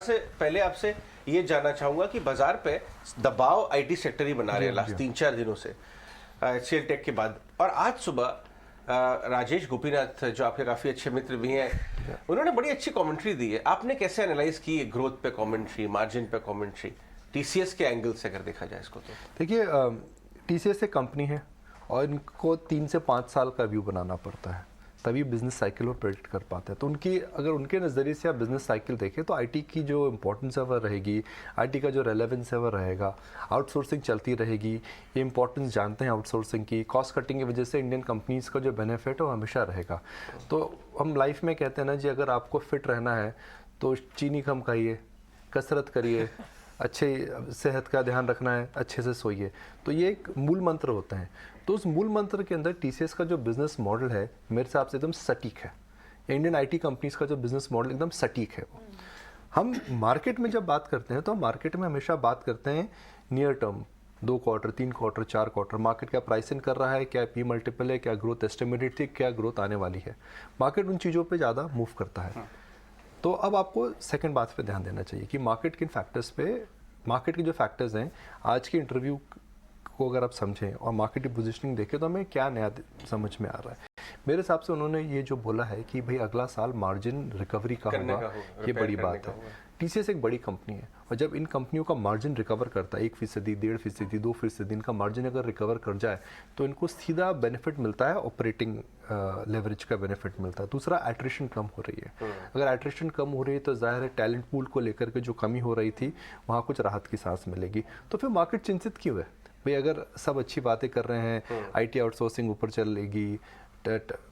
से पहले आपसे ये जानना चाहूंगा कि बाजार पे दबाव आईटी सेक्टर ही बना रहे हैं लास्ट 3-4 दिनों से एचसीएल टेक के बाद। और आज सुबह राजेश गोपीनाथ जो आपके काफी अच्छे मित्र भी हैं, उन्होंने बड़ी अच्छी कमेंट्री दी है। आपने कैसे एनालाइज की ग्रोथ पे कमेंट्री, मार्जिन पे कमेंट्री, टीसीएस के एंगल से अगर देखा जाए इसको? तो देखिए, टीसीएस एक कंपनी है और इनको 3 से 5 साल का व्यू बनाना पड़ता है, तभी बिजनेस साइकिल वो प्रेडिक्ट कर पाते हैं। तो उनकी अगर उनके नज़रिए से आप बिजनेस साइकिल देखें तो आईटी की जो इम्पोर्टेंस है वह रहेगी, आईटी का जो रेलेवेंस है वह रहेगा, आउटसोर्सिंग चलती रहेगी। ये इंपॉर्टेंस जानते हैं आउटसोर्सिंग की, कॉस्ट कटिंग की वजह से इंडियन कंपनीज़ का जो बेनिफिट है वो हमेशा रहेगा। तो हम लाइफ में कहते हैं ना जी, अगर आपको फिट रहना है तो चीनी कम खाइए, कसरत करिए, अच्छे सेहत का ध्यान रखना है, अच्छे से सोइए। तो ये एक मूल मंत्र होते हैं। तो उस मूल मंत्र के अंदर टीसीएस का जो बिज़नेस मॉडल है मेरे हिसाब से एकदम सटीक है। इंडियन आईटी कंपनीज का जो बिज़नेस मॉडल एकदम सटीक है। वो हम मार्केट में जब बात करते हैं तो मार्केट में हमेशा बात करते हैं near term, 2 quarter, 3 quarter, 4 quarter, market क्या प्राइसिंग कर रहा है, क्या पी मल्टीपल है, क्या ग्रोथ एस्टिमेटेड थी, क्या ग्रोथ आने वाली है। मार्केट उन चीज़ों पर ज़्यादा मूव करता है। तो अब आपको सेकंड बात पे ध्यान देना चाहिए कि मार्केट किन फैक्टर्स पे, मार्केट के जो फैक्टर्स हैं आज के इंटरव्यू को अगर आप समझें और मार्केट की पोजीशनिंग देखें तो हमें क्या नया समझ में आ रहा है। मेरे हिसाब से उन्होंने ये जो बोला है कि भाई अगला साल मार्जिन रिकवरी का होगा, ये बड़ी बात है। टीसीएस एक बड़ी कंपनी है और जब इन कंपनियों का मार्जिन रिकवर करता है 1%, 1.5%, 2%, इनका मार्जिन अगर रिकवर कर जाए तो इनको सीधा बेनिफिट मिलता है, ऑपरेटिंग लेवरेज का बेनिफिट मिलता है। दूसरा, एट्रिशन कम हो रही है। अगर एट्रिशन कम हो रही है तो जाहिर है टैलेंट पूल को लेकर के जो कमी हो रही थी वहाँ कुछ राहत की सांस मिलेगी। तो फिर मार्केट चिंतित क्यों है भाई? अगर सब अच्छी बातें कर रहे हैं, आईटी आउटसोर्सिंग ऊपर चलेगी,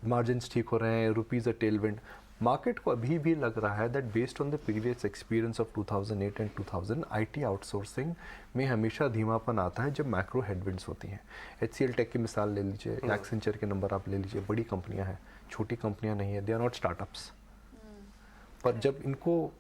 मार्जिन ठीक हो रहे हैं, रुपीज़ अ टेलविंड, मार्केट को अभी भी लग रहा है that based on the previous experience of 2008 and 2000 IT outsourcing में हमेशा धीमापन आता है जब मैक्रो हेडविंड्स होती हैं। एचसीएल टेक की मिसाल ले लीजिए, एक्सेंचर के नंबर आप ले लीजिए, बड़ी कंपनियां हैं, छोटी कंपनियां नहीं है, दे आर नॉट स्टार्टअप्स। पर जब इनको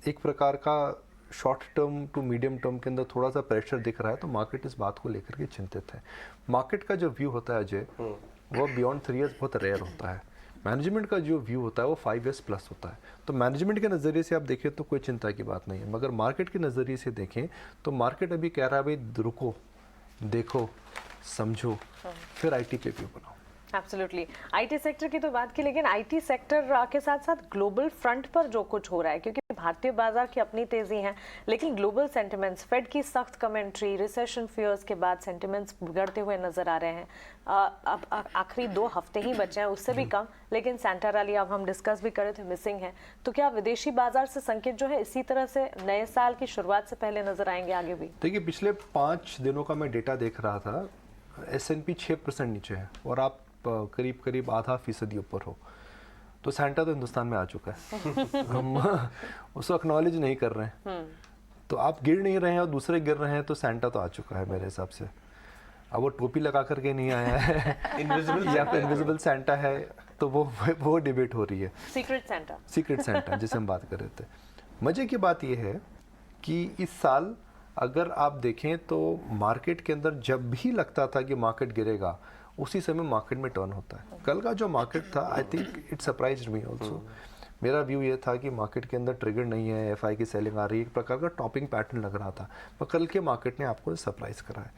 एक प्रकार का short term to medium term के अंदर थोड़ा सा प्रेशर दिख रहा है तो मार्केट इस बात को लेकर के चिंतित है। मार्केट का जो व्यू होता है अजय, वो बियॉन्ड 3 इयर्स बहुत रेयर होता है। मैनेजमेंट का जो व्यू होता है वो 5 इयर्स प्लस होता है। तो मैनेजमेंट के नज़रिए से आप देखें तो कोई चिंता की बात नहीं है, मगर मार्केट के नज़रिए से देखें तो मार्केट अभी कह रहा है भाई रुको, देखो, समझो, फिर आईटी पे व्यू बनाओ। एब्सोल्युटली। आईटी सेक्टर की तो बात की, लेकिन आईटी सेक्टर के साथ साथ ग्लोबल फ्रंट पर जो कुछ हो रहा है, क्योंकि भारतीय बाजार की अपनी तेजी है लेकिन ग्लोबल सेंटिमेंट्स, फेड की सख्त कमेंट्री, रिसेशन फियर्स के बाद सेंटिमेंट्स बिगड़ते हुए नजर आ रहे हैं। अब आखिरी 2 हफ्ते ही बचे हैं, उससे भी कम, लेकिन सेंटा रैली अब हम डिस्कस भी कर रहे थे मिसिंग है। तो क्या विदेशी बाजार से संकेत जो है इसी तरह से नए साल की शुरुआत से पहले नजर आएंगे आगे भी? देखिए, पिछले 5 दिनों का मैं डेटा देख रहा था, S&P 6% नीचे है और आप करीब करीब आधा फीसदी ऊपर हो, तो सेंटा तो हिंदुस्तान में आ चुका है। हम उसको एक्नॉलेज नहीं कर रहे हैं। तो आप गिर नहीं रहे हैं और दूसरे गिर रहे हैं तो सेंटा तो आ चुका है मेरे हिसाब से। अब वो टोपी लगा करके नहीं आया है इनविजिबल या फिर इनविजिबल सेंटा है, तो वो डिबेट हो रही है। सीक्रेट सेंटा, सीक्रेट सेंटा जिसे हम बात कर रहे थे। मजे की बात यह है कि इस साल अगर आप देखें तो मार्केट के अंदर जब भी लगता था कि मार्केट गिरेगा उसी समय मार्केट में टर्न होता है। कल का जो मार्केट था, I think it surprised me also. मेरा व्यू ये था कि मार्केट के अंदर ट्रिगर नहीं है, एफआई की सेलिंग आ रही है, एक प्रकार का टॉपिंग पैटर्न लग रहा था, पर कल के मार्केट ने आपको सरप्राइज करा है।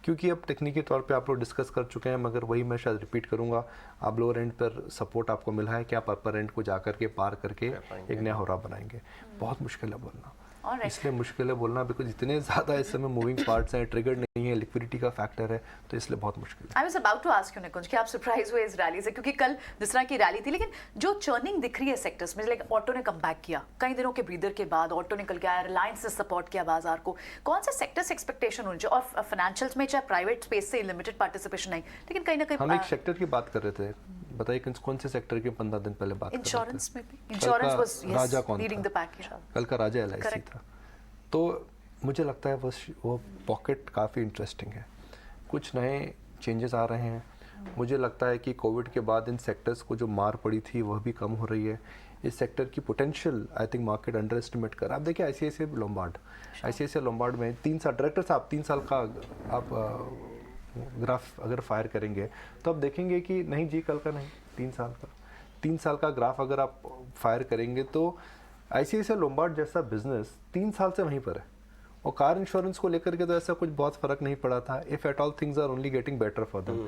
क्योंकि अब टेक्निकल तौर पे आप लोग डिस्कस कर चुके हैं, मगर वही मैं शायद रिपीट करूंगा, आप लोअर एंड पर सपोर्ट आपको मिला है, क्या अपर एंड को जाकर के पार करके एक नया होरा बनाएंगे? बहुत मुश्किल है बोलना। इसलिए मुश्किल है बोलना बिकॉज इतने ज़्यादा इस समय मूविंग पार्ट्स हैं, ट्रिगर नहीं है, लिक्विडिटी का फैक्टर है, तो इसलिए बहुत मुश्किल है। I was about to ask you Nikunj कि आप सरप्राइज हुए इस रैली से, क्योंकि कल जिस तरह की रैली थी, लेकिन जो चर्निंग दिख रही है सेक्टर्स में, लाइक ऑटो ने कम बैक किया कई दिनों के ब्रीदर के बाद, ऑटो निकल के आया, रिलायंस ने सपोर्ट किया बाजार को। कौन से सेक्टर्स एक्सपेक्टेशन होनी चाहिए? और फाइनेंशियल्स में चाहे प्राइवेट स्पेस से लिमिटेड पार्टिसिपेशन नहीं, लेकिन कहीं ना कहीं हम एक सेक्टर की बात कर रहे थे, बताइए कौन से सेक्टर की 15 दिन पहले बात कर रहे थे? इंश्योरेंस में भी। इंश्योरेंस वाज राजा कौन लीडिंग द था? पैक। कल का राजा LIC था। तो मुझे लगता है वो पॉकेट काफ़ी इंटरेस्टिंग है, कुछ नए चेंजेस आ रहे हैं। मुझे लगता है कि कोविड के बाद इन सेक्टर्स को जो मार पड़ी थी वह भी कम हो रही है। इस सेक्टर की potential I think market under estimate कर। आप देखिए ICICI लोम्बार्ड में 3 साल डायरेक्टर साहब 3 साल का आप ग्राफ अगर फायर करेंगे तो आप देखेंगे कि नहीं जी, कल का नहीं, 3 साल का 3 साल का ग्राफ अगर आप फायर करेंगे तो आईसीआईसीआई लोम्बार्ड जैसा बिजनेस 3 साल से वहीं पर है, और कार इंश्योरेंस को लेकर के तो ऐसा कुछ बहुत फर्क नहीं पड़ा था। If at all things are only getting better for them.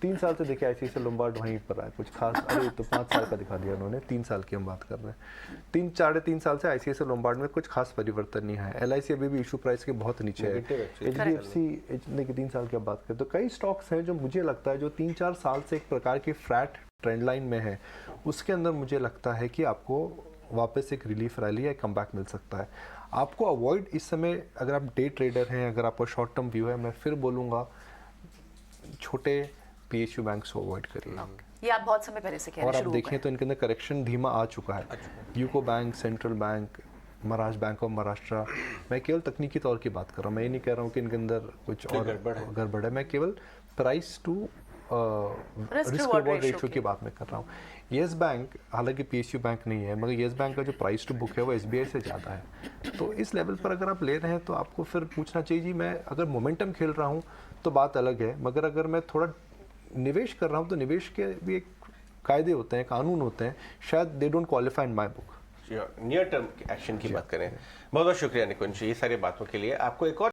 3 साल से देखिए आईसीआईसीआई लोम्बार्ड वहीं पर है, कुछ खास, अरे तो 5 साल का दिखा दिया उन्होंने, 3 साल की हम बात कर रहे हैं। 3-3.5 साल से आईसीआईसीआई लोम्बार्ड में कुछ खास परिवर्तन नहीं है। एलआईसी अभी भी इशू प्राइस के बहुत नीचे है। एचडीएफसी देखिए 3 साल की आप बात करें तो कई स्टॉक्स हैं जो मुझे लगता है जो 3-4 साल से एक प्रकार की फ्लैट ट्रेंड लाइन में है, उसके अंदर मुझे लगता है कि आपको वापस एक रिलीफ रैली या कमबैक मिल सकता है। आपको अवॉइड इस समय, अगर आप डे ट्रेडर हैं, अगर आपका शॉर्ट टर्म व्यू है, मैं फिर बोलूँगा छोटे पीएसयू बैंक्स को अवॉइड करिए। ये आप बहुत समय पहले से कह रहे और हैं, आप शुरू हो देखें गए। तो इनके अंदर करेक्शन धीमा आ चुका है। UCO bank, central bank, Maharashtra bank of Maharashtra, मैं केवल तकनीकी तौर की बात कर रहा हूँ, मैं ये नहीं कह रहा हूँ कि इनके अंदर कुछ और गड़बड़ है, मैं केवल price to risk reward ratio की बात मैं कर रहा हूँ। येस बैंक हालांकि पीएसयू बैंक नहीं है, मगर येस बैंक का जो प्राइस टू बुक है वो एसबीआई से ज़्यादा है। तो इस लेवल पर अगर आप ले रहे हैं तो आपको फिर पूछना चाहिए जी, मैं अगर मोमेंटम खेल रहा हूँ तो बात अलग है, मगर अगर मैं थोड़ा निवेश कर रहा हूँ तो निवेश के भी एक कायदे होते हैं, कानून होते हैं, शायद they don't qualify in my book. Near term action की बात करें। बहुत बहुत शुक्रिया निकुंज, ये सारी बातों के लिए। आपको एक और